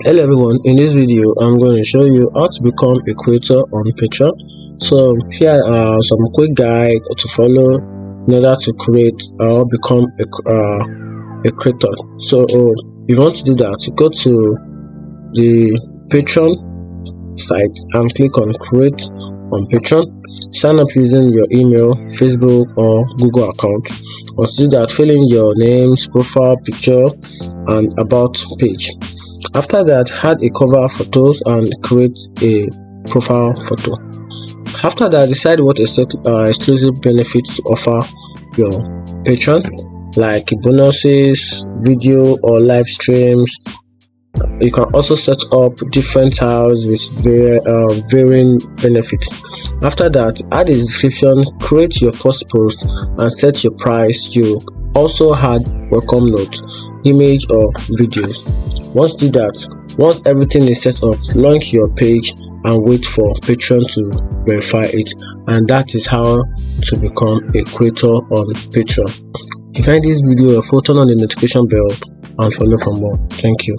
Hello everyone, in this video I'm going to show you how to become a creator on Patreon. So here are some quick guide to follow in order to create or become a creator. So if you want to do that, you go to the Patreon site and click on create on Patreon. Sign up using your email, Facebook or Google account. Once you do that, fill in your names, profile picture and about page. After that, add a cover photos and create a profile photo. After that, decide what exclusive benefits to offer your patron, like bonuses, video or live streams. You can also set up different tiles with varying benefits. After that, add a description, create your first post and set your price. You also add welcome note, image or videos. Once everything is set up, launch your page and wait for Patreon to verify it, and that is how to become a creator on Patreon. If you find this video helpful, turn on the notification bell and follow for more. Thank you.